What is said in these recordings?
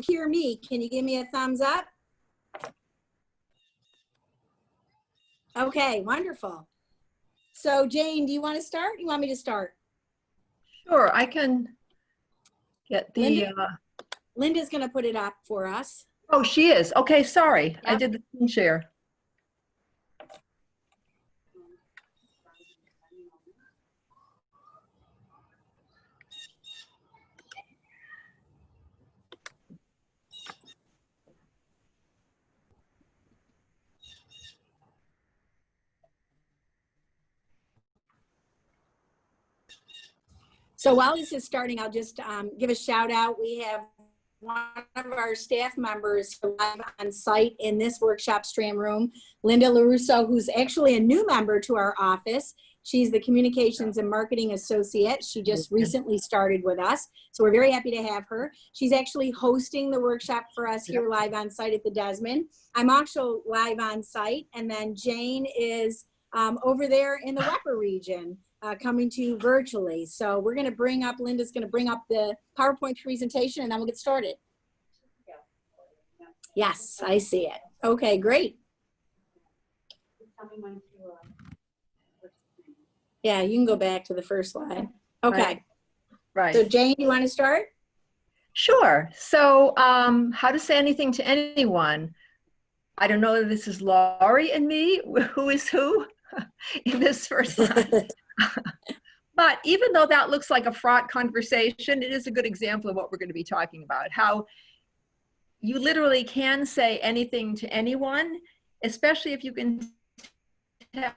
hear me, can you give me a thumbs up? Okay, wonderful. So Jane, do you want to start? You want me to start? Sure, I can get the... Linda's going to put it up for us. Oh, she is. Okay, sorry. Yep. I did the screen share. So while this is starting, I'll just give a shout out. We have one of our staff members live on site in this workshop stream room, Linda LaRusso, who's actually a new member to our office. She's the Communications and Marketing Associate. She just recently started with us, so we're very happy to have her. She's actually hosting the workshop for us here live on site at the Desmond. I'm also live on site, and then Jane is over there in the Weber region. Coming to you virtually. So we're going to bring up, Linda's going to bring up the PowerPoint presentation and then we'll get started. Yes, I see it. Okay, great. Yeah, you can go back to the first slide. Okay. Right. So Jane, you want to start? Sure. So how to say anything to anyone. I don't know if this is Laurie and me, who is who in this first line. But even though that looks like a fraught conversation, it is a good example of what we're going to be talking about. How you literally can say anything to anyone, especially if you can tell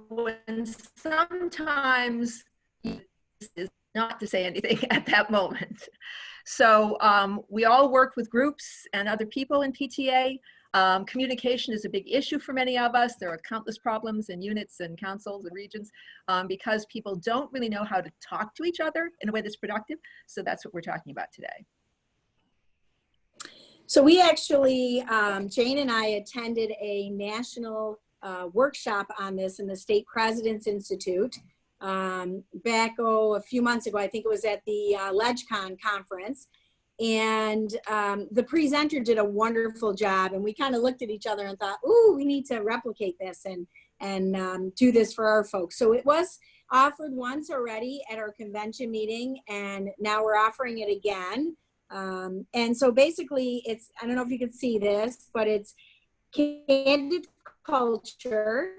when sometimes is not to say anything at that moment. So we all work with groups and other people in PTA. Communication is a big issue for many of us. There are countless problems in units and councils and regions because people don't really know how to talk to each other in a way that's productive. So that's what we're talking about today. So we actually, Jane and I attended a national workshop on this in the State President's Institute back, a few months ago. I think it was at the LegCon conference. And the presenter did a wonderful job, and we kind of looked at each other and thought, ooh, we need to replicate this and do this for our folks. So it was offered once already at our convention meeting, and now we're offering it again. And so basically it's, I don't know if you can see this, but it's Candid Culture,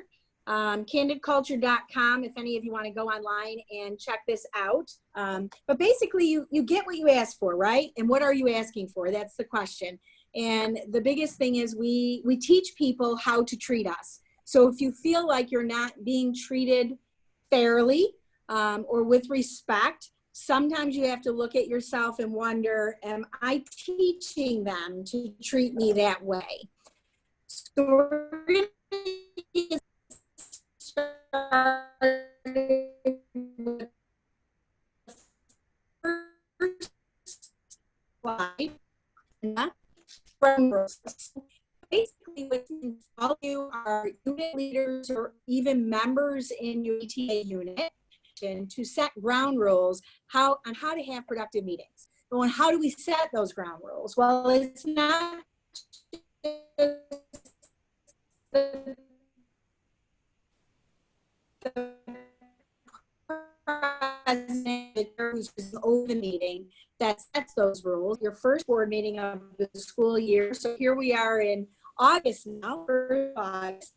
candidculture.com if any of you want to go online and check this out. But basically you get what you ask for, right? And what are you asking for? That's the question. And the biggest thing is we teach people how to treat us. So if you feel like you're not being treated fairly or with respect, sometimes you have to look at yourself and wonder, am I teaching them to treat me that way? So we're going to slide. Basically, all of you are unit leaders or even members in your PTA unit to set ground rules on how to have productive meetings. So, and how do we set those ground rules? Well, it's not just the president who's over the meeting that sets those rules. Your first board meeting of the school year. So here we are in August now, August.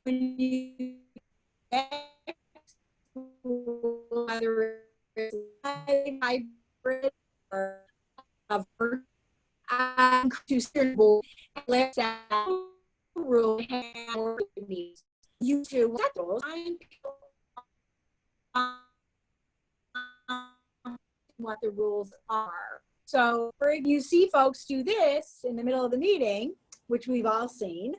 When you whether it's hybrid or of to steer board, let's rule you to set those what the rules are. So if you see folks do this in the middle of the meeting, which we've all seen,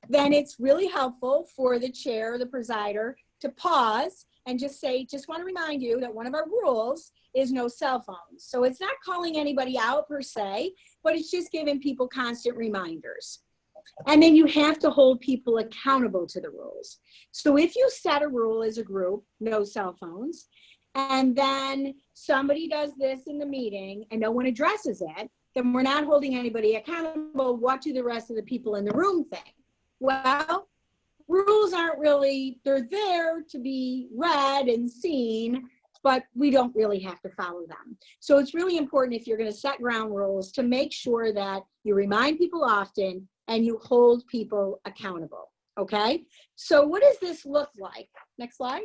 then it's really helpful for the chair, the presider, to pause and just say, just want to remind you that one of our rules is no cell phones. So it's not calling anybody out per se, but it's just giving people constant reminders. And then you have to hold people accountable to the rules. So if you set a rule as a group, no cell phones, and then somebody does this in the meeting and no one addresses it, then we're not holding anybody accountable. What do the rest of the people in the room think? Well, rules aren't really, they're there to be read and seen, but we don't really have to follow them. So it's really important, if you're going to set ground rules, to make sure that you remind people often and you hold people accountable. Okay, so what does this look like? Next slide.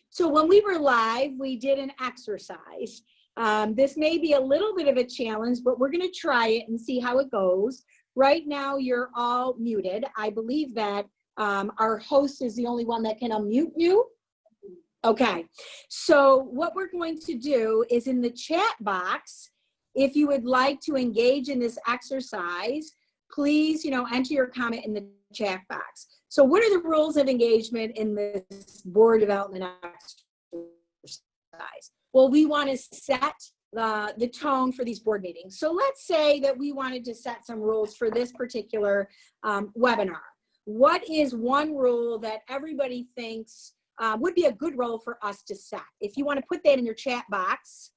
So when we were live, we did an exercise. This may be a little bit of a challenge, but we're going to try it and see how it goes. Right now, you're all muted. I believe that our host is the only one that can unmute you. Okay, so what we're going to do is, in the chat box, if you would like to engage in this exercise, please, enter your comment in the chat box. So what are the rules of engagement in this board development exercise? Well, we want to set the tone for these board meetings. So let's say that we wanted to set some rules for this particular webinar. What is one rule that everybody thinks would be a good rule for us to set? If you want to put that in your chat box.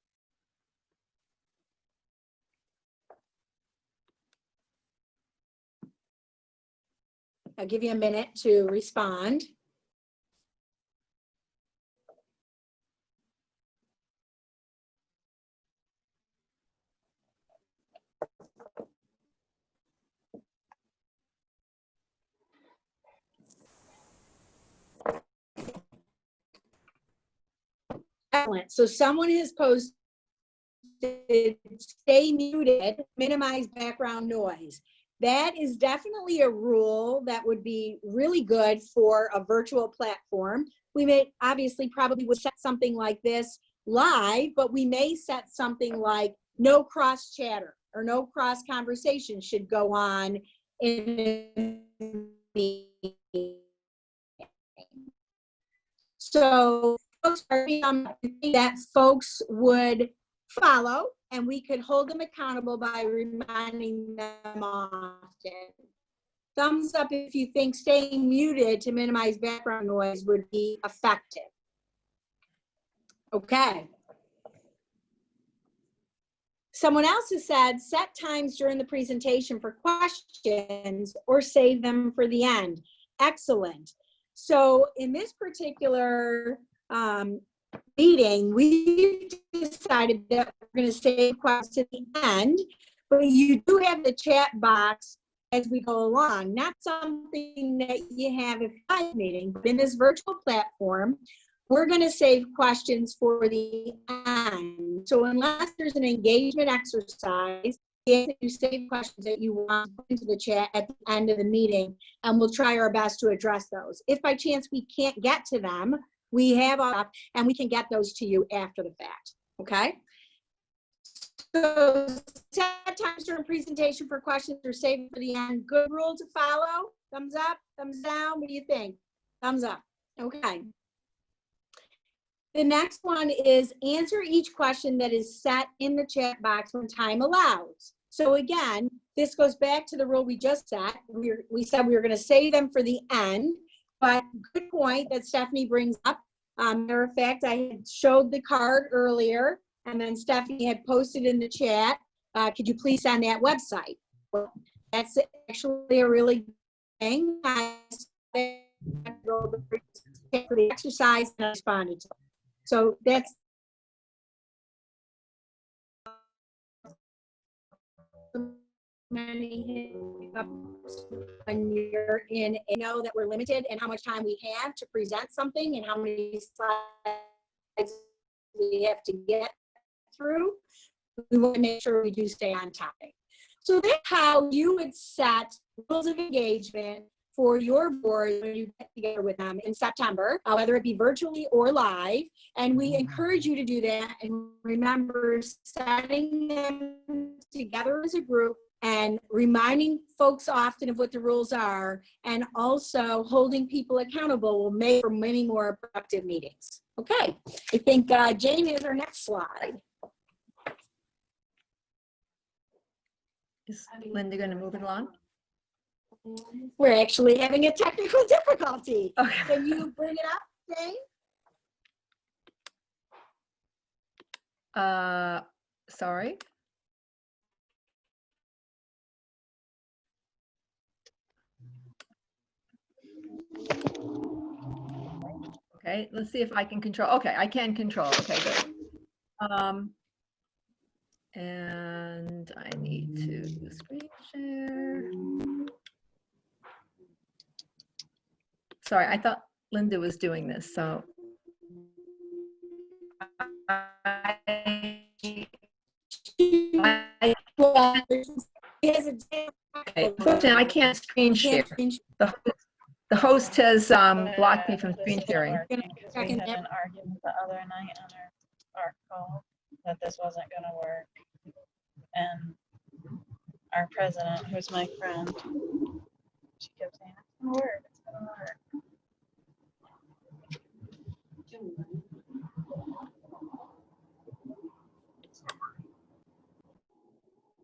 I'll give you a minute to respond. Excellent. So someone has posted, stay muted, minimize background noise. That is definitely a rule that would be really good for a virtual platform. We may obviously probably would set something like this live, but we may set something like no cross chatter or no cross conversation should go on in the meeting. So that folks would follow, and we could hold them accountable by reminding them often. Thumbs up if you think staying muted to minimize background noise would be effective. Okay. Someone else has said, set times during the presentation for questions or save them for the end. Excellent. So in this particular meeting, we decided that we're going to save questions to the end, but you do have the chat box as we go along. Not something that you have at a live meeting, but in this virtual platform, we're going to save questions for the end. So unless there's an engagement exercise, you save questions that you want to put into the chat at the end of the meeting, and we'll try our best to address those. If by chance we can't get to them, we have up and we can get those to you after the fact. Okay. So set times during presentation for questions or save for the end. Good rule to follow. Thumbs up, thumbs down. What do you think? Thumbs up. Okay. The next one is answer each question that is set in the chat box when time allows. So again, this goes back to the rule we just set. We said we were going to save them for the end, but good point that Stephanie brings up. Matter of fact, I had showed the card earlier, and then Stephanie had posted in the chat, could you please send that website? Well, that's actually a really good thing. I for the exercise and I responded to it. So that's many hiccups when you're in, know that we're limited and how much time we have to present something and how many slides we have to get through. We want to make sure we do stay on topic. So that's how you would set rules of engagement for your board when you get together with them in September, whether it be virtually or live. And we encourage you to do that. And remember, setting them together as a group and reminding folks often of what the rules are, and also holding people accountable will make for many more productive meetings. Okay, I think Jane is our next slide. Is Linda going to move it along? We're actually having a technical difficulty. Okay. Can you bring it up, Jane? Sorry. Okay, let's see if I can control. Okay, I can control. Okay, good. And I need to screen share. Sorry, I thought Linda was doing this, so. Okay, I can't screen share. The host has blocked me from screen sharing. Because we had an argument the other night on our call that this wasn't gonna work. And our president, who's my friend, she kept saying, it's gonna work, it's gonna work.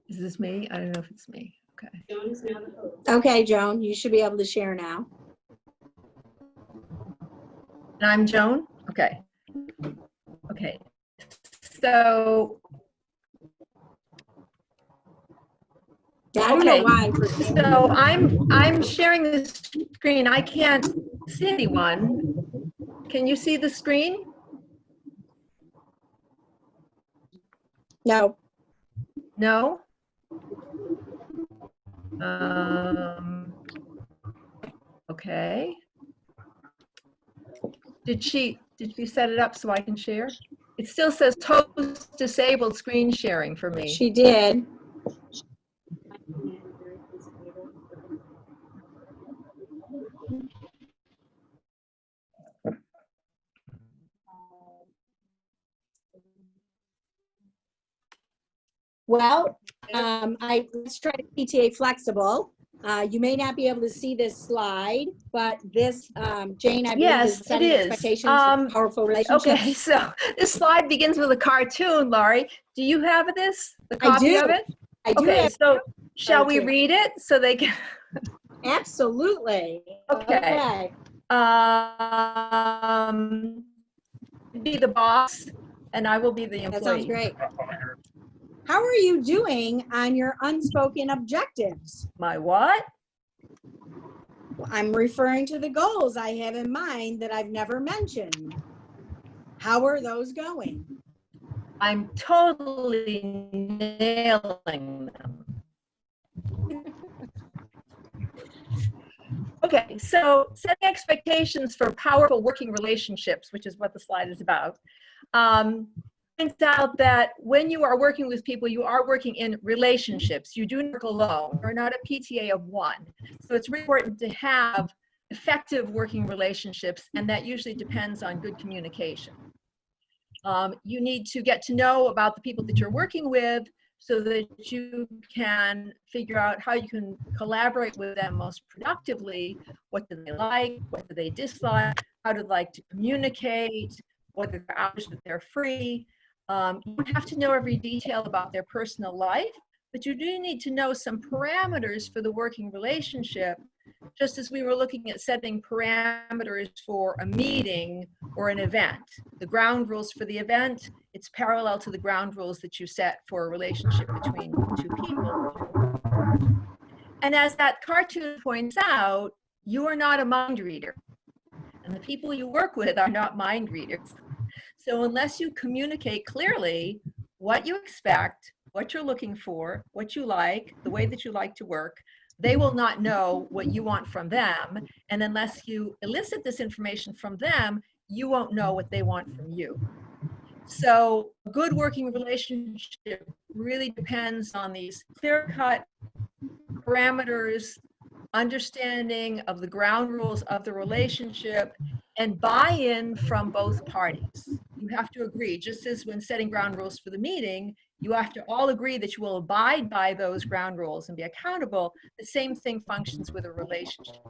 Is this me? I don't know if it's me. Okay. Okay, Joan, you should be able to share now. And I'm Joan? Okay. Okay. So. Yeah, I don't know why. So I'm sharing the screen. I can't see anyone. Can you see the screen? No. No? Okay. Did she set it up so I can share? It still says host disabled screen sharing for me. She did. Well, let's try to PTA flexible. You may not be able to see this slide, but this, Jane, I believe Yes, is setting it is. expectations for powerful relationships. Okay, so this slide begins with a cartoon, Laurie. Do you have this? The copy of it? I do Okay, have so shall we read it so they can? Absolutely. Okay. Be the boss and I will be the employee. That sounds great. How are you doing on your unspoken objectives? My what? I'm referring to the goals I have in mind that I've never mentioned. How are those going? I'm totally nailing them. Okay, so setting expectations for powerful working relationships, which is what the slide is about, points out that when you are working with people, you are working in relationships. You do not work alone. You're not a PTA of one. So it's really important to have effective working relationships, and that usually depends on good communication. You need to get to know about the people that you're working with so that you can figure out how you can collaborate with them most productively. What do they like? What do they dislike? How do they like to communicate? What are their hours that they're free? You don't have to know every detail about their personal life, but you do need to know some parameters for the working relationship, just as we were looking at setting parameters for a meeting or an event. The ground rules for the event, it's parallel to the ground rules that you set for a relationship between two people. And as that cartoon points out, you are not a mind reader. And the people you work with are not mind readers. So unless you communicate clearly what you expect, what you're looking for, what you like, the way that you like to work, they will not know what you want from them. And unless you elicit this information from them, you won't know what they want from you. So a good working relationship really depends on these clear-cut parameters, understanding of the ground rules of the relationship, and buy-in from both parties. You have to agree, just as when setting ground rules for the meeting, you have to all agree that you will abide by those ground rules and be accountable. The same thing functions with a relationship.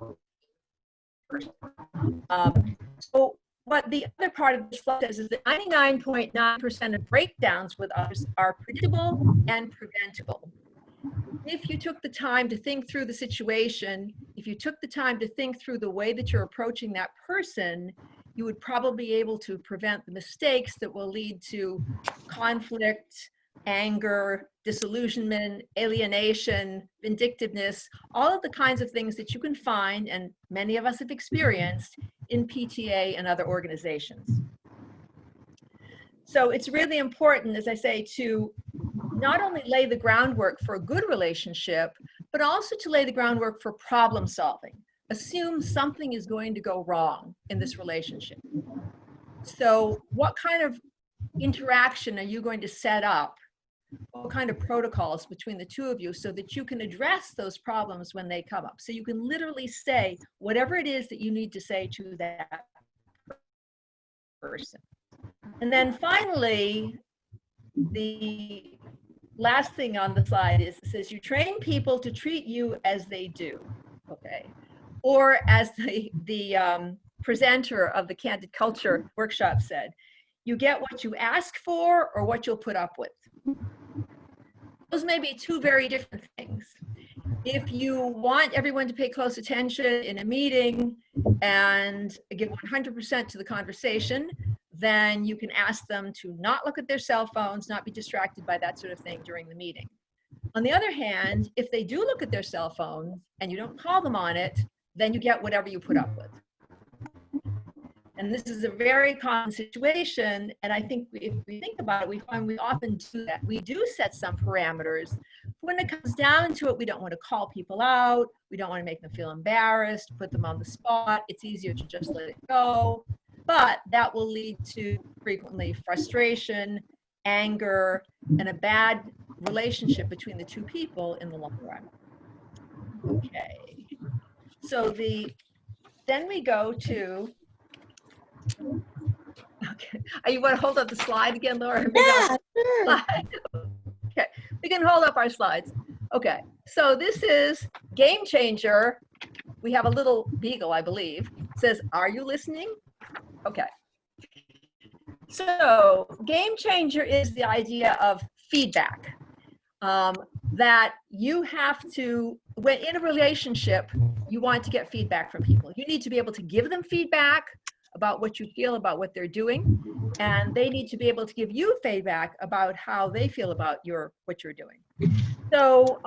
So what the other part of this slide says is that 99.9% of breakdowns with others are predictable and preventable. If you took the time to think through the situation, if you took the time to think through the way that you're approaching that person, you would probably be able to prevent the mistakes that will lead to conflict, anger, disillusionment, alienation, vindictiveness, all of the kinds of things that you can find, and many of us have experienced, in PTA and other organizations. So it's really important, as I say, to not only lay the groundwork for a good relationship, but also to lay the groundwork for problem solving. Assume something is going to go wrong in this relationship. So what kind of interaction are you going to set up? What kind of protocols between the two of you so that you can address those problems when they come up? So you can literally say whatever it is that you need to say to that person. And then finally, the last thing on the slide is, it says you train people to treat you as they do, okay? Or as the presenter of the Candid Culture workshop said, you get what you ask for or what you'll put up with. Those may be two very different things. If you want everyone to pay close attention in a meeting and give 100% to the conversation, then you can ask them to not look at their cell phones, not be distracted by that sort of thing during the meeting. On the other hand, if they do look at their cell phone and you don't call them on it, then you get whatever you put up with. And this is a very common situation. And I think if we think about it, we find we often do that. We do set some parameters. When it comes down to it, we don't want to call people out. We don't want to make them feel embarrassed, put them on the spot. It's easier to just let it go. But that will lead to frequently frustration, anger, and a bad relationship between the two people in the long run. Okay. So then we go to, okay. You want to hold up the slide again, Laura? Yeah, sure. Okay, we can hold up our slides. Okay, so this is Game Changer. We have a little beagle, I believe. It says, are you listening? Okay. So Game Changer is the idea of feedback. That you have to, when in a relationship, you want to get feedback from people. You need to be able to give them feedback about what you feel about what they're doing, and they need to be able to give you feedback about how they feel about what you're doing. So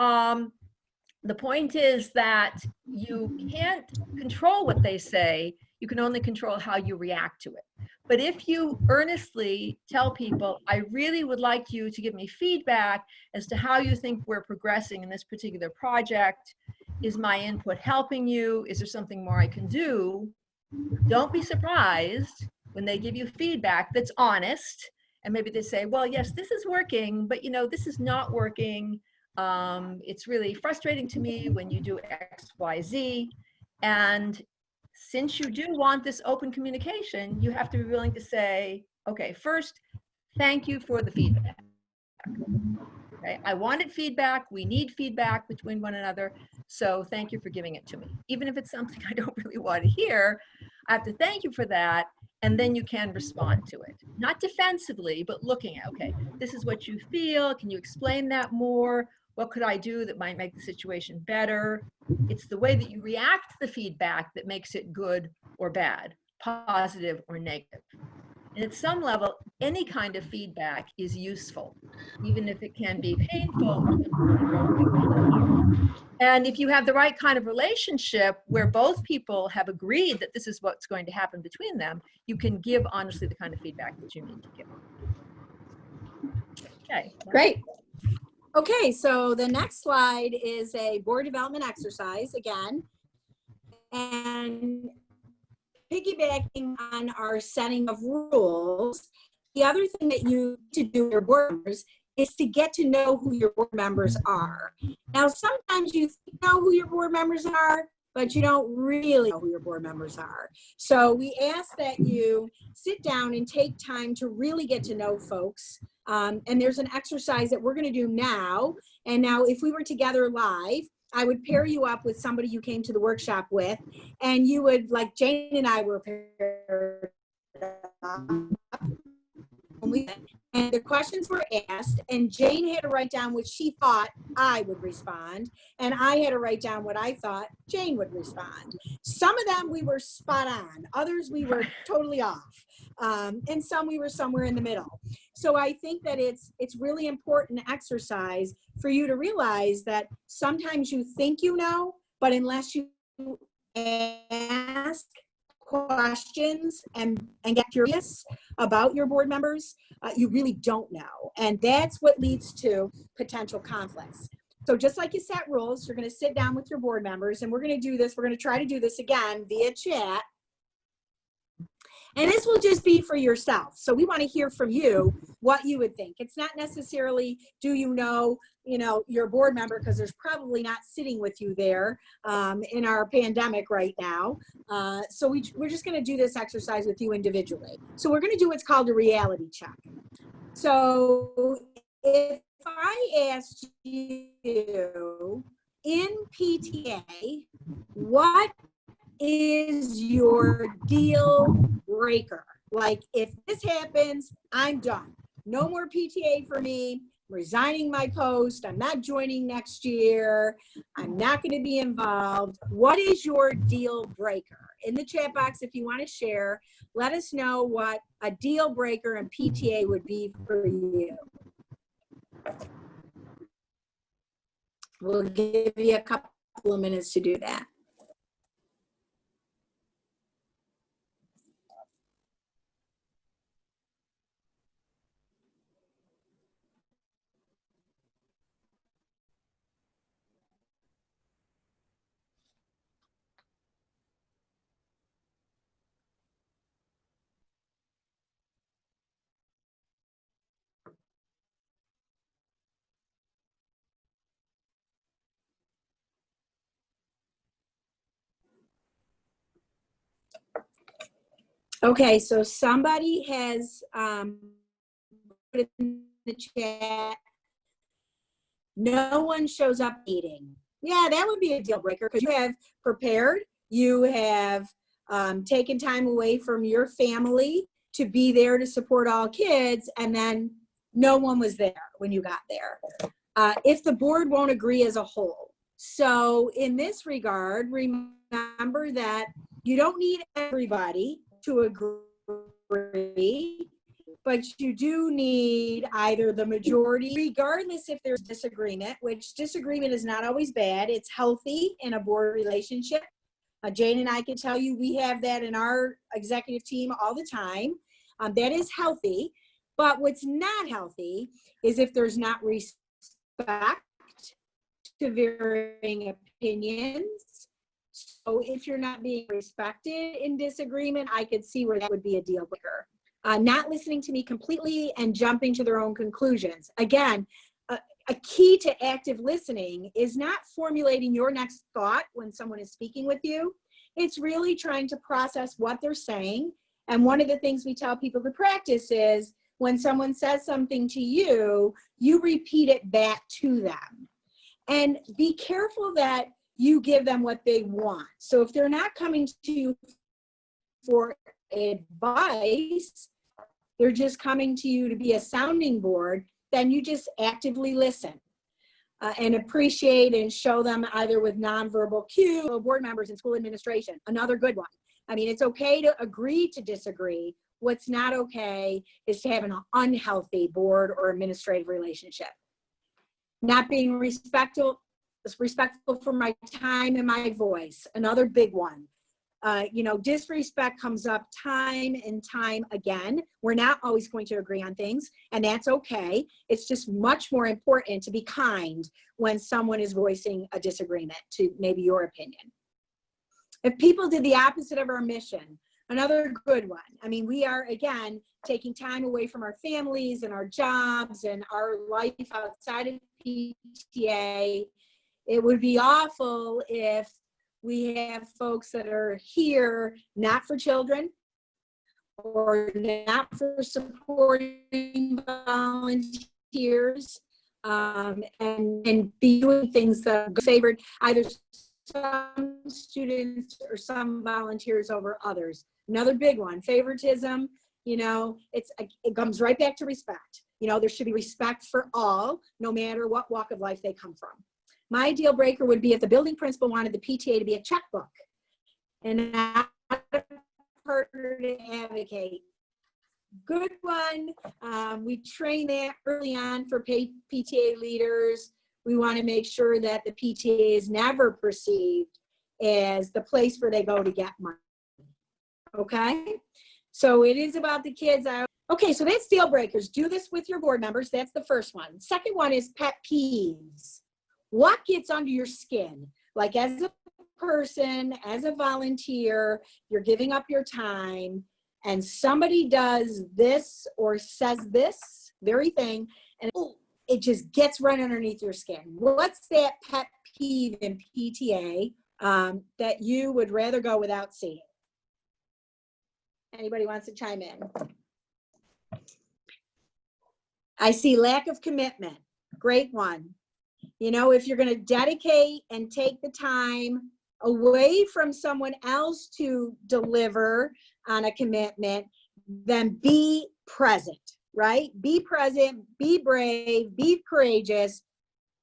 the point is that you can't control what they say, you can only control how you react to it. But if you earnestly tell people, I really would like you to give me feedback as to how you think we're progressing in this particular project, is my input helping you? Is there something more I can do? Don't be surprised when they give you feedback that's honest, and maybe they say, well, yes, this is working, but this is not working. It's really frustrating to me when you do X, Y, Z. And since you do want this open communication, you have to be willing to say, okay, first, thank you for the feedback. Okay, I wanted feedback. We need feedback between one another. So thank you for giving it to me. Even if it's something I don't really want to hear, I have to thank you for that. And then you can respond to it. Not defensively, but looking at, okay, this is what you feel. Can you explain that more? What could I do that might make the situation better? It's the way that you react to the feedback that makes it good or bad, positive or negative. And at some level, any kind of feedback is useful, even if it can be painful. And if you have the right kind of relationship where both people have agreed that this is what's going to happen between them, you can give honestly the kind of feedback that you need to give. Okay. Great. Okay, so the next slide is a board development exercise again. And piggybacking on our setting of rules, the other thing that you need to do with your board members is to get to know who your board members are. Now, sometimes you know who your board members are, but you don't really know who your board members are. So we ask that you sit down and take time to really get to know folks. And there's an exercise that we're going to do now. And now if we were together live, I would pair you up with somebody you came to the workshop with, and you would, like Jane and I were paired up, And the questions were asked, and Jane had to write down what she thought I would respond, and I had to write down what I thought Jane would respond. Some of them we were spot on, others we were totally off, and some we were somewhere in the middle. So I think that it's really important exercise for you to realize that sometimes you think you know, but unless you ask questions and get curious about your board members, you really don't know. And that's what leads to potential conflicts. So just like you set rules, you're going to sit down with your board members, and we're going to do this. We're going to try to do this again via chat. And this will just be for yourself. So we want to hear from you what you would think. It's not necessarily, do you know, your board member, because there's probably not sitting with you there in our pandemic right now. So we're just going to do this exercise with you individually. So we're going to do what's called a reality check. So if I asked you in PTA, what is your deal breaker? Like, if this happens, I'm done. No more PTA for me. I'm resigning my post. I'm not joining next year. I'm not going to be involved. What is your deal breaker? In the chat box, if you want to share, let us know what a deal breaker in PTA would be for you. We'll give you a couple of minutes to do that. Okay, so somebody has put it in the chat. No one shows up eating. Yeah, that would be a deal breaker, because you have prepared, you have taken time away from your family to be there to support all kids, and then no one was there when you got there. If the board won't agree as a whole. So in this regard, remember that you don't need everybody to agree, but you do need either the majority, regardless if there's disagreement, which disagreement is not always bad. It's healthy in a board relationship. Jane and I can tell you we have that in our executive team all the time. That is healthy. But what's not healthy is if there's not respect to varying opinions. So if you're not being respected in disagreement, I could see where that would be a deal breaker. Not listening to me completely and jumping to their own conclusions. Again, a key to active listening is not formulating your next thought when someone is speaking with you. It's really trying to process what they're saying. And one of the things we tell people to practice is when someone says something to you, you repeat it back to them. And be careful that you give them what they want. So if they're not coming to you for advice, they're just coming to you to be a sounding board, then you just actively listen and appreciate and show them either with nonverbal cues. Board members in school administration, another good one. I mean, it's okay to agree to disagree. What's not okay is to have an unhealthy board or administrative relationship. Not being respectful for my time and my voice, another big one. Disrespect comes up time and time again. We're not always going to agree on things, and that's okay. It's just much more important to be kind when someone is voicing a disagreement to maybe your opinion. If people did the opposite of our mission, another good one. I mean, we are, again, taking time away from our families and our jobs and our life outside of PTA. It would be awful if we have folks that are here not for children or not for supporting volunteers and be doing things that are favored either some students or some volunteers over others. Another big one, favoritism. You know, it comes right back to respect. You know, there should be respect for all, no matter what walk of life they come from. My deal breaker would be if the building principal wanted the PTA to be a checkbook and not a partner to advocate. Good one. We train that early on for PTA leaders. We want to make sure that the PTA is never perceived as the place where they go to get money. Okay? So it is about the kids. Okay, so that's deal breakers. Do this with your board members. That's the first one. Second one is pet peeves. What gets under your skin? Like as a person, as a volunteer, you're giving up your time and somebody does this or says this very thing and it just gets right underneath your skin. What's that pet peeve in PTA that you would rather go without seeing? Anybody wants to chime in? I see lack of commitment. Great one. You know, if you're going to dedicate and take the time away from someone else to deliver on a commitment, then be present, right? Be present, be brave, be courageous,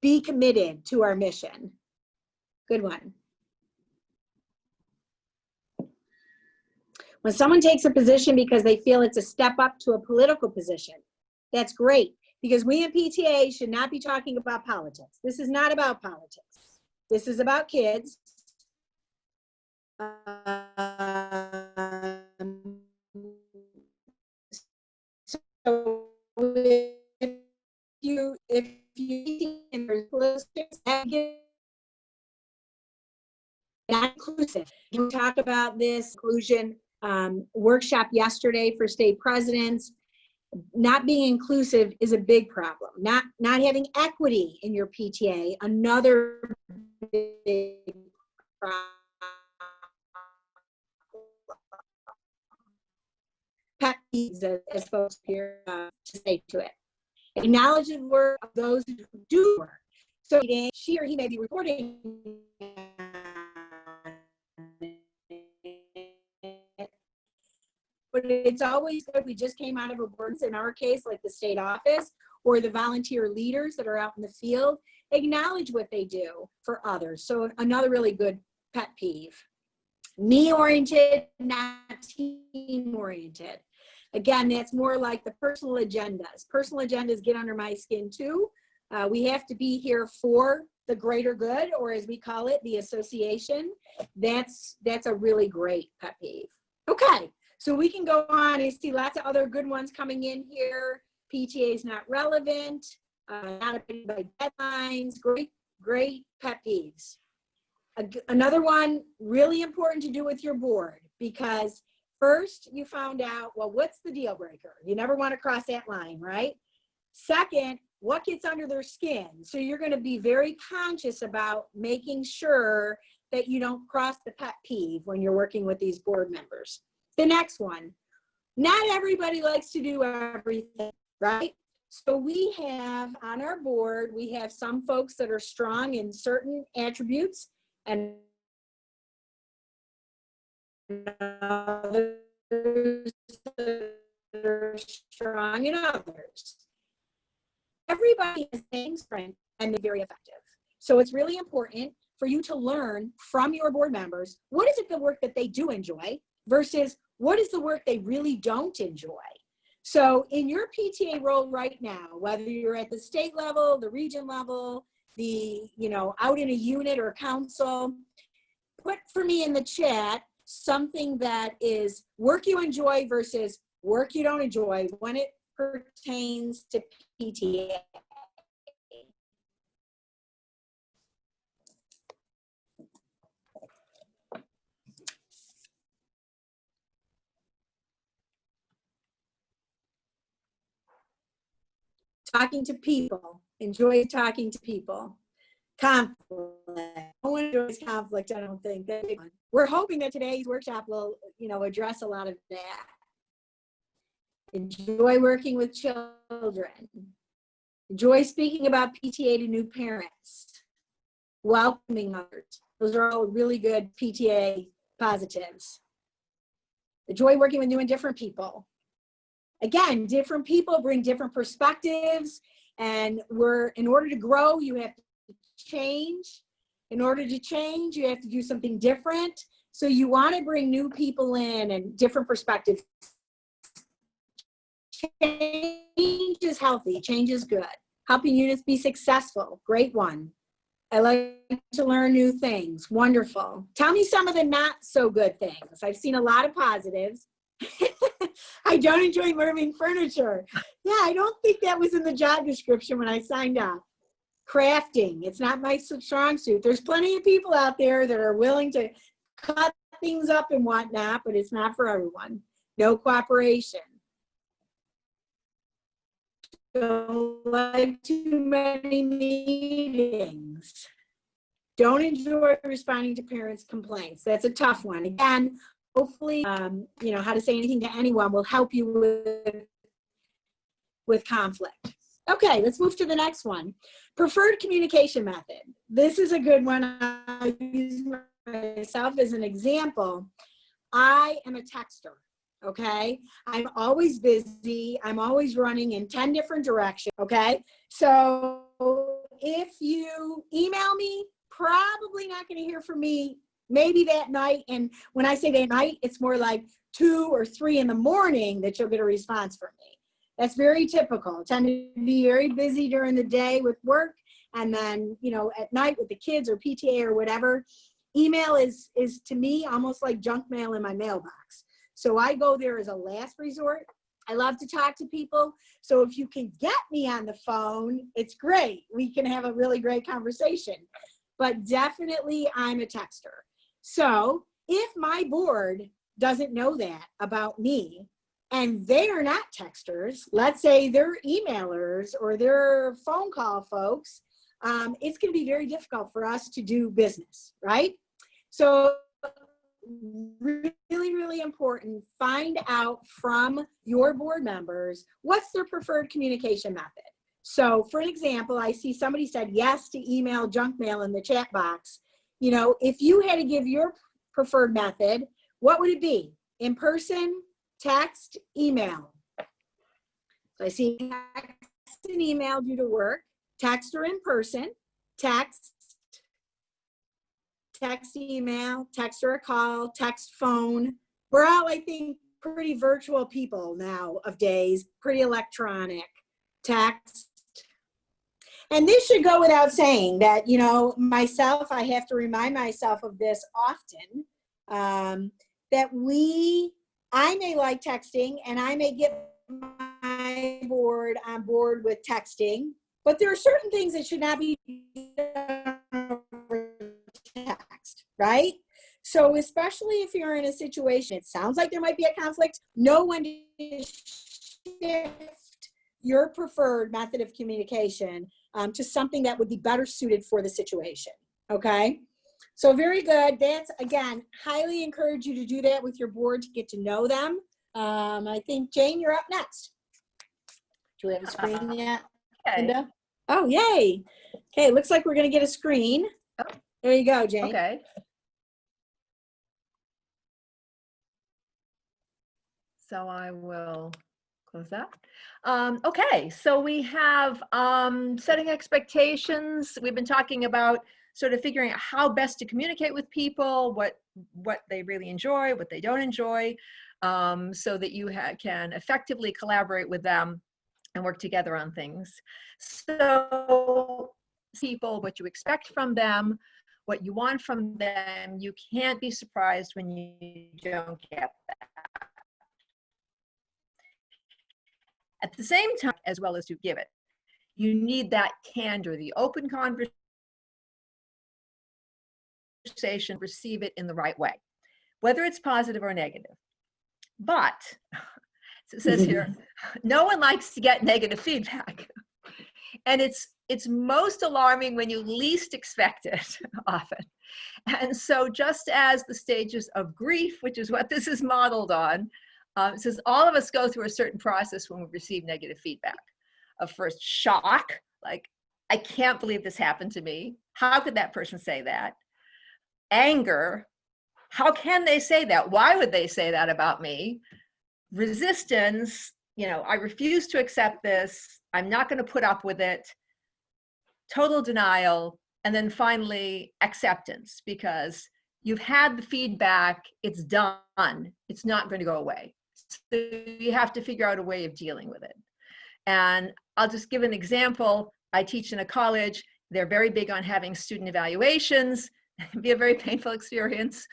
be committed to our mission. Good one. When someone takes a position because they feel it's a step up to a political position, that's great, because we in PTA should not be talking about politics. This is not about politics. This is about kids. So if you not inclusive. We talked about this inclusion workshop yesterday for state presidents. Not being inclusive is a big problem. Not having equity in your PTA, another big problem. Pet peeves, as folks here to say to it. Acknowledge the work of those who do work. So she or he may be reporting, but it's always good. We just came out of a board in our case, like the state office or the volunteer leaders that are out in the field, acknowledge what they do for others. So another really good pet peeve. Me-oriented, not team-oriented. Again, that's more like the personal agendas. Personal agendas get under my skin too. We have to be here for the greater good, or as we call it, the association. That's a really great pet peeve. Okay, so we can go on. I see lots of other good ones coming in here. PTA is not relevant, not affected by deadlines. Great pet peeves. Another one, really important to do with your board, because first you found out, well, what's the deal breaker? You never want to cross that line, right? Second, what gets under their skin? So you're going to be very conscious about making sure that you don't cross the pet peeve when you're working with these board members. The next one, not everybody likes to do everything, right? So we have on our board, we have some folks that are strong in certain attributes and others that are strong in others. Everybody has main strength and they're very effective. So it's really important for you to learn from your board members, what is it the work that they do enjoy versus what is the work they really don't enjoy. So in your PTA role right now, whether you're at the state level, the region level, out in a unit or a council, put for me in the chat something that is work you enjoy versus work you don't enjoy when it pertains to PTA. Talking to people, enjoy talking to people. Conflict, no one enjoys conflict, I don't think. We're hoping that today's workshop will, address a lot of that. Enjoy working with children. Enjoy speaking about PTA to new parents. Welcoming others. Those are all really good PTA positives. Enjoy working with new and different people. again, different people bring different perspectives, and in order to grow, you have to change. In order to change, you have to do something different. So you want to bring new people in and different perspectives. Change is healthy. Change is good. Helping units be successful. Great one. I like to learn new things. Wonderful. Tell me some of the not so good things. I've seen a lot of positives. I don't enjoy moving furniture. Yeah, I don't think that was in the job description when I signed up. Crafting. It's not my strong suit. There's plenty of people out there that are willing to cut things up and whatnot, but it's not for everyone. No cooperation. Don't like too many meetings. Don't enjoy responding to parents' complaints. That's a tough one. Again, hopefully, you know, how to say anything to anyone will help you with conflict. Okay, let's move to the next one. Preferred communication method. This is a good one. I use myself as an example. I am a texter. Okay, I'm always busy. I'm always running in 10 different directions. Okay, so if you email me, probably not going to hear from me maybe that night. And when I say that night, it's more like 2 or 3 in the morning that you'll get a response from me. That's very typical. I tend to be very busy during the day with work, and then, you know, at night with the kids or PTA or whatever. Email is to me almost like junk mail in my mailbox. So I go there as a last resort. I love to talk to people. So if you can get me on the phone, it's great. We can have a really great conversation. But definitely I'm a texter. So if my board doesn't know that about me, and they are not texters, let's say they're emailers or they're phone call folks, it's going to be very difficult for us to do business, right? So really, really important, find out from your board members what's their preferred communication method. So for an example, I see somebody said yes to email, junk mail in the chat box. You know, if you had to give your preferred method, what would it be? In person, text, email. So I see text and email due to work, text or in person, text, email, text or a call, text, phone. We're all, I think, pretty virtual people now of days, pretty electronic, text. And this should go without saying that, you know, myself, I have to remind myself of this often, that I may like texting and I may get my board on board with texting, but there are certain things that should not be done over text, right? So especially if you're in a situation, it sounds like there might be a conflict, know when to shift your preferred method of communication to something that would be better suited for the situation, okay? So very good. That's, again, highly encourage you to do that with your board to get to know them. I think, Jane, you're up next. Do we have a screen yet, Okay. Linda? Oh, yay. Okay, looks like we're going to get a screen. Oh. There you go, Jane. Okay. So I will close that. Okay, so we have setting expectations. We've been talking about sort of figuring out how best to communicate with people, what they really enjoy, what they don't enjoy, so that you can effectively collaborate with them and work together on things. So people, what you expect from them, what you want from them, you can't be surprised when you don't get that. At the same time, as well as you give it, you need that candor, the open conversation, receive it in the right way, whether it's positive or negative. But, it says here, no one likes to get negative feedback. And it's most alarming when you least expect it, often. And so just as the stages of grief, which is what this is modeled on, it says all of us go through a certain process when we receive negative feedback. Of first shock, like, I can't believe this happened to me. How could that person say that? Anger, how can they say that? Why would they say that about me? Resistance, you know, I refuse to accept this. I'm not going to put up with it. Total denial. And then finally acceptance, because you've had the feedback, it's done. It's not going to go away. So you have to figure out a way of dealing with it. And I'll just give an example. I teach in a college. They're very big on having student evaluations. It can be a very painful experience.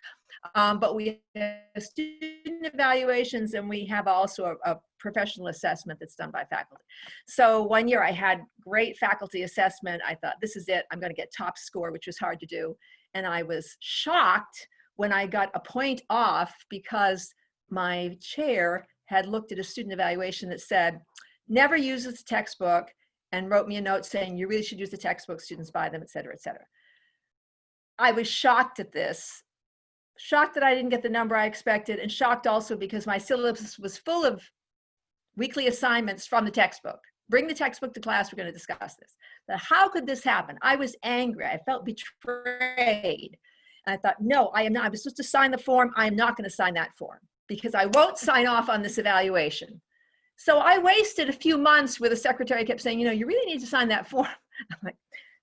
But we have student evaluations, and we have also a professional assessment that's done by faculty. So one year I had great faculty assessment. I thought, this is it. I'm going to get top score, which was hard to do. And I was shocked when I got a point off because my chair had looked at a student evaluation that said, never uses the textbook, and wrote me a note saying, you really should use the textbook, students buy them, et cetera, et cetera. I was shocked at this. Shocked that I didn't get the number I expected, and shocked also because my syllabus was full of weekly assignments from the textbook. Bring the textbook to class, we're going to discuss this. But how could this happen? I was angry. I felt betrayed. And I thought, no, I am not. I was supposed to sign the form. I am not going to sign that form because I won't sign off on this evaluation. So I wasted a few months where the secretary kept saying, you know, you really need to sign that form. I'm like,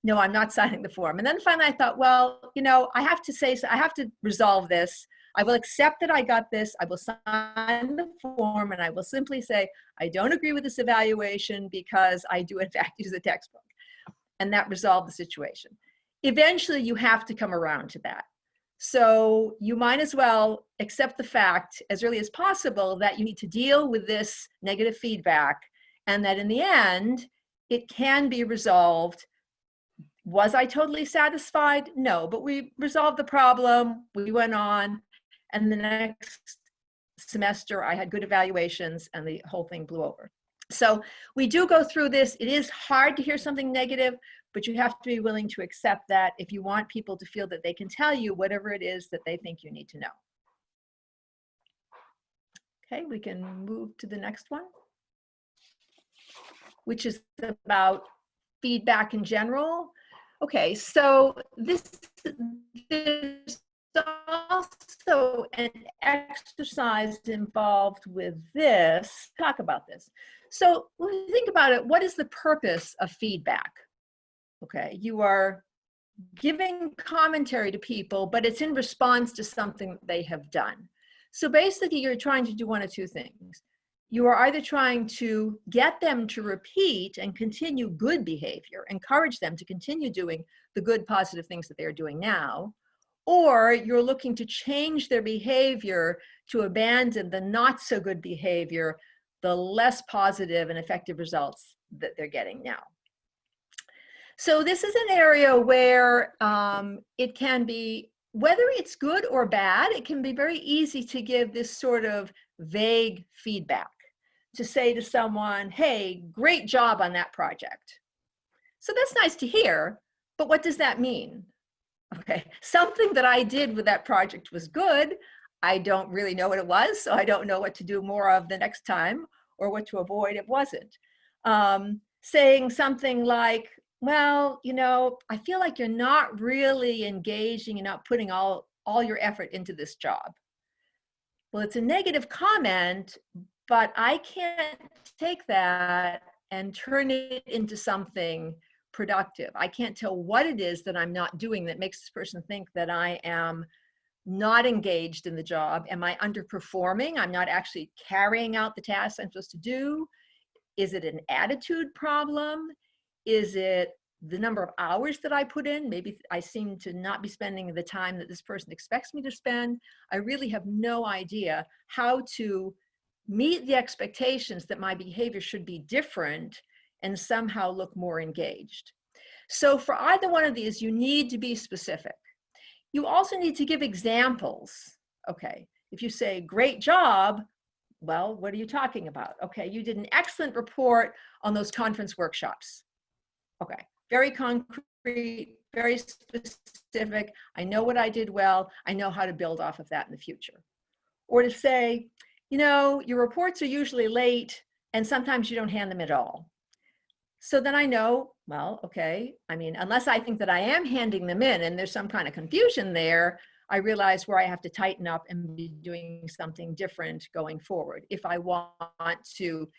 no, I'm not signing the form. And then finally I thought, well, you know, I have to resolve this. I will accept that I got this. I will sign the form, and I will simply say, I don't agree with this evaluation because I do in fact use the textbook. And that resolved the situation. Eventually you have to come around to that. So you might as well accept the fact as early as possible that you need to deal with this negative feedback, and that in the end, it can be resolved. Was I totally satisfied? No, but we resolved the problem. We went on, and the next semester I had good evaluations and the whole thing blew over. So we do go through this. It is hard to hear something negative, but you have to be willing to accept that if you want people to feel that they can tell you whatever it is that they think you need to know. Okay, we can move to the next one, which is about feedback in general. Okay, so there's also an exercise involved with this. Talk about this. So when you think about it, what is the purpose of feedback? Okay, you are giving commentary to people, but it's in response to something they have done. So basically you're trying to do one of two things. You are either trying to get them to repeat and continue good behavior, encourage them to continue doing the good positive things that they're doing now, or you're looking to change their behavior to abandon the not so good behavior, the less positive and effective results that they're getting now. So this is an area where it can be, whether it's good or bad, it can be very easy to give this sort of vague feedback, to say to someone, hey, great job on that project. So that's nice to hear, but what does that mean? Okay, something that I did with that project was good. I don't really know what it was, so I don't know what to do more of the next time or what to avoid it wasn't. Saying something like, well, you know, I feel like you're not really engaging, you're not putting all your effort into this job. Well, it's a negative comment, but I can't take that and turn it into something productive. I can't tell what it is that I'm not doing that makes this person think that I am not engaged in the job. Am I underperforming? I'm not actually carrying out the tasks I'm supposed to do. Is it an attitude problem? Is it the number of hours that I put in? Maybe I seem to not be spending the time that this person expects me to spend. I really have no idea how to meet the expectations that my behavior should be different and somehow look more engaged. So for either one of these, you need to be specific. You also need to give examples. Okay, if you say, great job, well, what are you talking about? Okay, you did an excellent report on those conference workshops. Okay, very concrete, very specific. I know what I did well. I know how to build off of that in the future. Or to say, you know, your reports are usually late and sometimes you don't hand them at all. So then I know, well, okay, I mean, unless I think that I am handing them in and there's some kind of confusion there, I realize where I have to tighten up and be doing something different going forward if I want to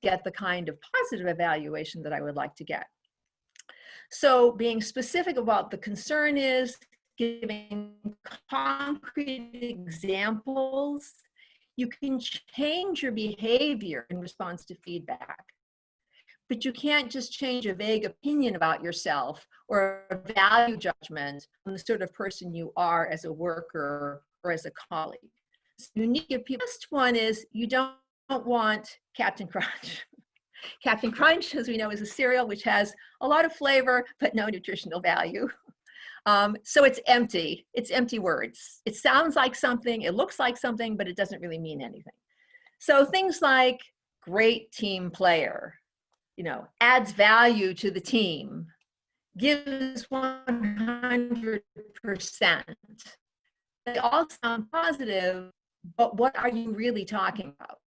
get the kind of positive evaluation that I would like to get. So being specific about the concern is giving concrete examples. You can change your behavior in response to feedback, but you can't just change a vague opinion about yourself or a value judgment on the sort of person you are as a worker or as a colleague. So you need to give people. The first one is you don't want Captain Crunch. Captain Crunch, as we know, is a cereal which has a lot of flavor, but no nutritional value. So it's empty. It's empty words. It sounds like something, it looks like something, but it doesn't really mean anything. So things like great team player, adds value to the team, gives 100%. They all sound positive, but what are you really talking about?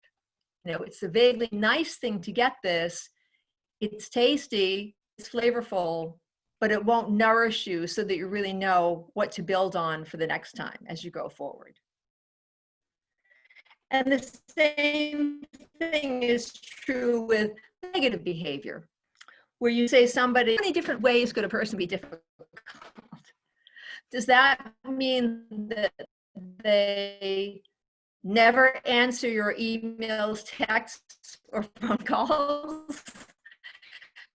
It's a vaguely nice thing to get this. It's tasty, it's flavorful, but it won't nourish you so that you really know what to build on for the next time as you go forward. And the same thing is true with negative behavior, where you say somebody, how many different ways could a person be difficult? Does that mean that they never answer your emails, texts, or phone calls?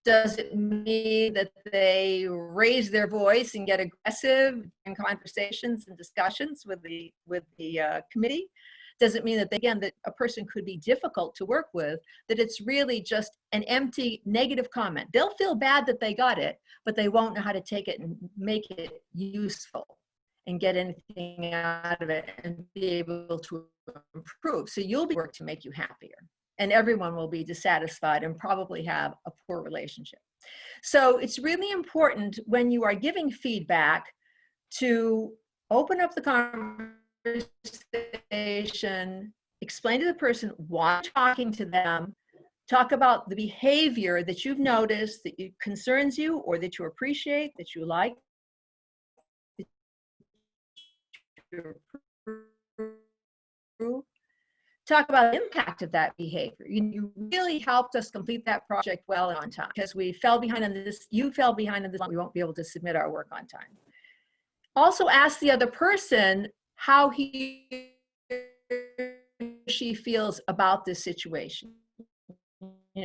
Does it mean that they raise their voice and get aggressive in conversations and discussions with the committee? Does it mean that, again, that a person could be difficult to work with, that it's really just an empty negative comment? They'll feel bad that they got it, but they won't know how to take it and make it useful and get anything out of it and be able to improve. So you'll be work to make you happier, and everyone will be dissatisfied and probably have a poor relationship. So it's really important when you are giving feedback to open up the conversation, explain to the person why you're talking to them, talk about the behavior that you've noticed that concerns you or that you appreciate, that you like, talk about the impact of that behavior. You really helped us complete that project well and on time, because we fell behind on this, you fell behind on this, we won't be able to submit our work on time. Also ask the other person how he or she feels about this situation.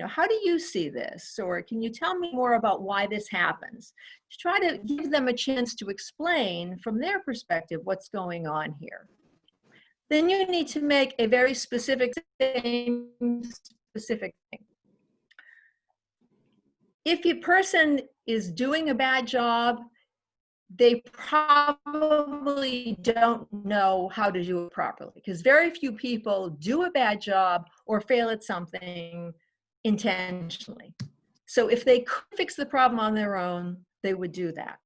How do you see this? Or can you tell me more about why this happens? To try to give them a chance to explain from their perspective what's going on here. Then you need to make a very specific thing. If a person is doing a bad job, they probably don't know how to do it properly, because very few people do a bad job or fail at something intentionally. So if they could fix the problem on their own, they would do that.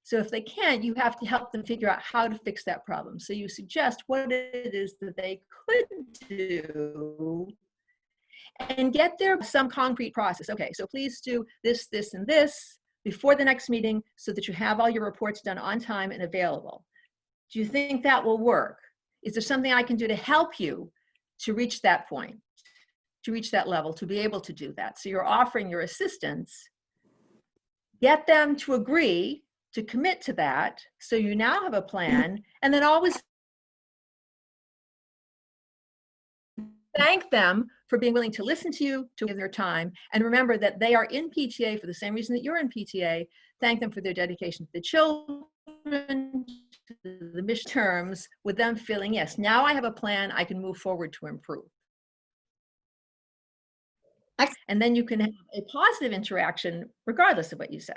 So if they can't, you have to help them figure out how to fix that problem. So you suggest what it is that they could do and get there some concrete process. Okay, so please do this, this, and this before the next meeting so that you have all your reports done on time and available. Do you think that will work? Is there something I can do to help you to reach that point, to reach that level, to be able to do that? So you're offering your assistance. Get them to agree, to commit to that, so you now have a plan, and then always thank them for being willing to listen to you, to give their time, and remember that they are in PTA for the same reason that you're in PTA. Thank them for their dedication to the children, to the mission terms, with them feeling, yes, now I have a plan, I can move forward to improve. And then you can have a positive interaction regardless of what you say.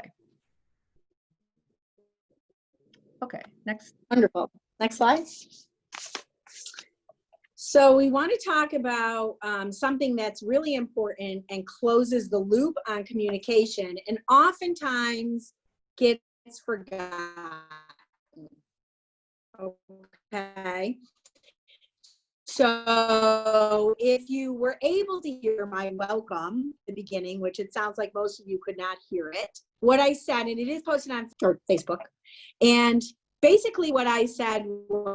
Okay, next. Wonderful. Next slide. So we want to talk about something that's really important and closes the loop on communication and oftentimes gets forgotten. Okay. So if you were able to hear my welcome at the beginning, which it sounds like most of you could not hear it, what I said, and it is posted on Facebook, and basically what I said was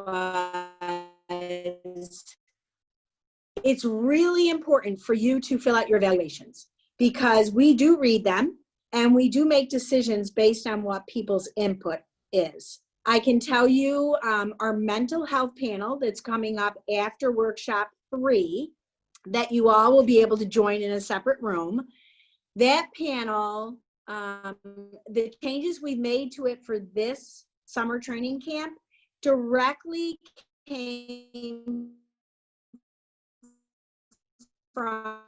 it's really important for you to fill out your evaluations because we do read them and we do make decisions based on what people's input is. I can tell you our mental health panel that's coming up after workshop 3 that you all will be able to join in a separate room. That panel, the changes we made to it for this summer training camp directly came from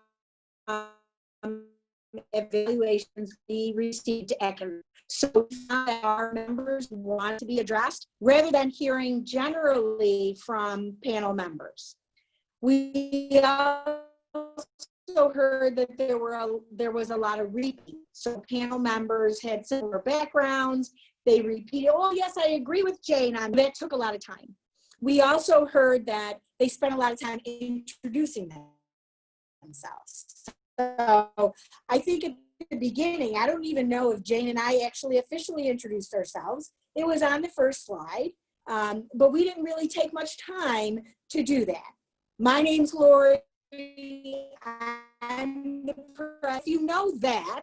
evaluations we received academically. So we found that our members want to be addressed rather than hearing generally from panel members. We also heard that there was a lot of repeat. So panel members had similar backgrounds. They repeated, oh yes, I agree with Jane on that. Took a lot of time. We also heard that they spent a lot of time introducing themselves. So I think at the beginning, I don't even know if Jane and I actually officially introduced ourselves. It was on the first slide, but we didn't really take much time to do that. My name's Lori. I'm the press. You know that.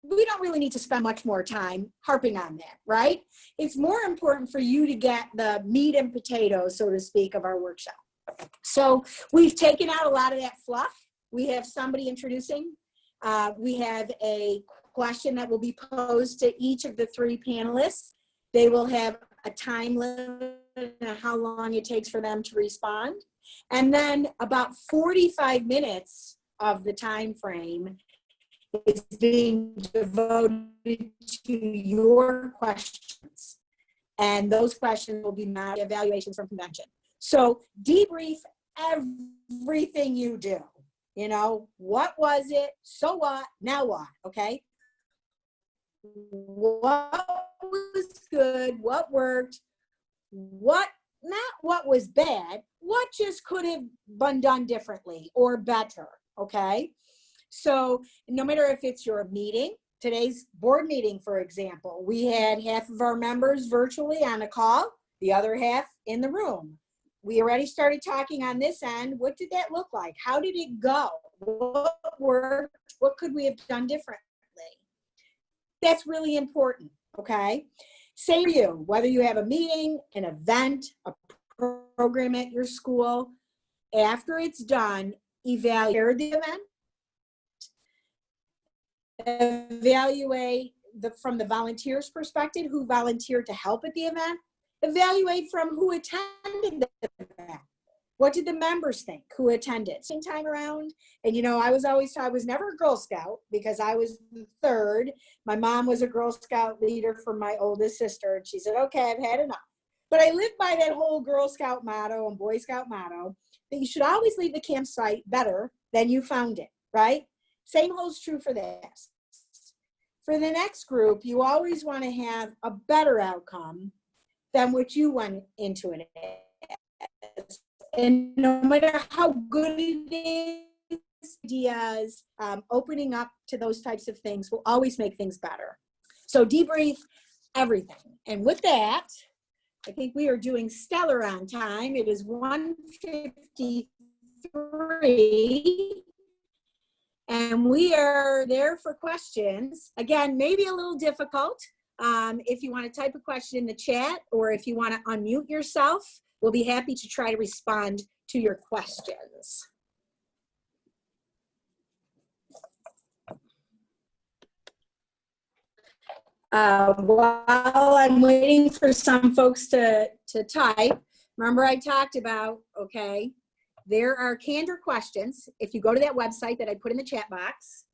We don't really need to spend much more time harping on that, right? It's more important for you to get the meat and potatoes, so to speak, of our workshop. So we've taken out a lot of that fluff. We have somebody introducing. We have a question that will be posed to each of the 3 panelists. They will have a time limit on how long it takes for them to respond. And then about 45 minutes of the time frame is being devoted to your questions. And those questions will be my evaluations from convention. So debrief everything you do. You know, what was it? So what? Now what? Okay. What was good? What worked? What, not what was bad, what just could have been done differently or better, okay? So no matter if it's your meeting, today's board meeting, for example, we had half of our members virtually on a call, the other half in the room. We already started talking on this end. What did that look like? How did it go? What worked? What could we have done differently? That's really important, okay? Same for you, whether you have a meeting, an event, a program at your school, after it's done, evaluate the event, evaluate from the volunteers' perspective, who volunteered to help at the event, evaluate from who attended the event. What did the members think who attended? Same time around. And you know, I was always taught I was never a Girl Scout because I was the 3rd. My mom was a Girl Scout leader for my oldest sister. And she said, okay, I've had enough. But I lived by that whole Girl Scout motto and Boy Scout motto that you should always leave the campsite better than you found it, right? Same holds true for this. For the next group, you always want to have a better outcome than what you went into it as. And no matter how good it is, ideas, opening up to those types of things will always make things better. So debrief everything. And with that, I think we are doing stellar on time. It is 1:53. And we are there for questions. Again, maybe a little difficult. If you want to type a question in the chat or if you want to unmute yourself, we'll be happy to try to respond to your questions. While I'm waiting for some folks to type, remember I talked about, okay, there are Candor questions. If you go to that website that I put in the chat box,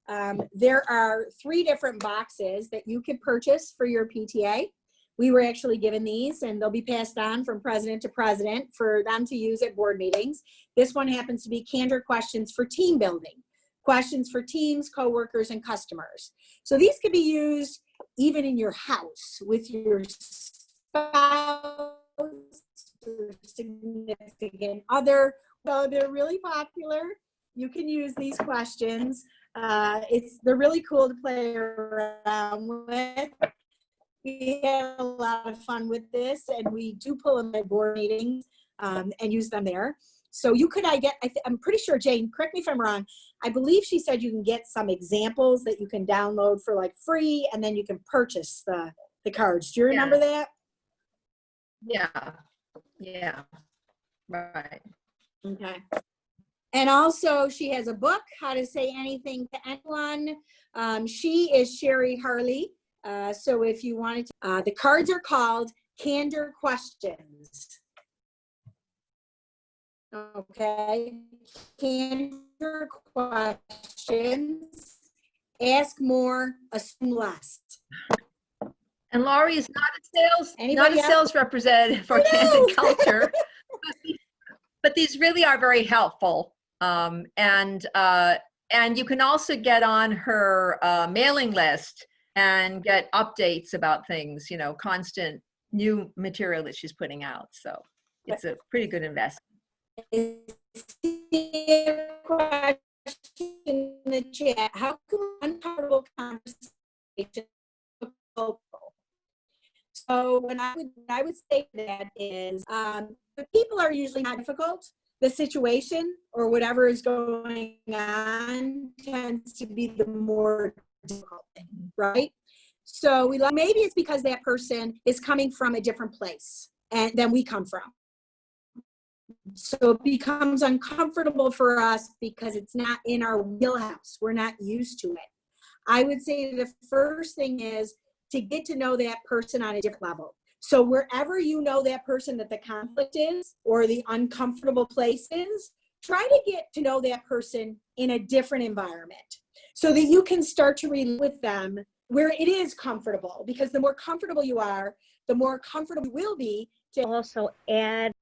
there are 3 different boxes that you can purchase for your PTA. We were actually given these and they'll be passed on from president to president for them to use at board meetings. This one happens to be Candor questions for team building, questions for teams, coworkers, and customers. So these could be used even in your house with your spouse, your significant other. So they're really popular. You can use these questions. They're really cool to play around with. We had a lot of fun with this, and we do pull them at board meetings and use them there. So you could, I'm pretty sure, Jane, correct me if I'm wrong, I believe she said you can get some examples that you can download for like free, and then you can purchase the cards. Do you remember that? Yeah. Yeah. Right. Okay. And also she has a book, How to Say Anything to Anyone. She is Sherry Harley. So if you wanted to, the cards are called Candor Questions. Okay. Candor Questions. Ask more, assume less. And Laurie is not Anybody a sales representative for Candid Culture, but these really are very helpful. And you can also get on her mailing list and get updates about things, you know, constant new material that she's putting out. So it's a pretty good investment. Question in the chat: how can uncomfortable conversation local? So when I would say that is, the people are usually not difficult. The situation or whatever is going on tends to be the more difficult thing, right? So maybe it's because that person is coming from a different place than we come from. So it becomes uncomfortable for us because it's not in our wheelhouse. We're not used to it. I would say the first thing is to get to know that person on a different level. So wherever you know that person that the conflict is or the uncomfortable place is, try to get to know that person in a different environment so that you can start to relate with them where it is comfortable, because the more comfortable you are, the more comfortable you will be to also add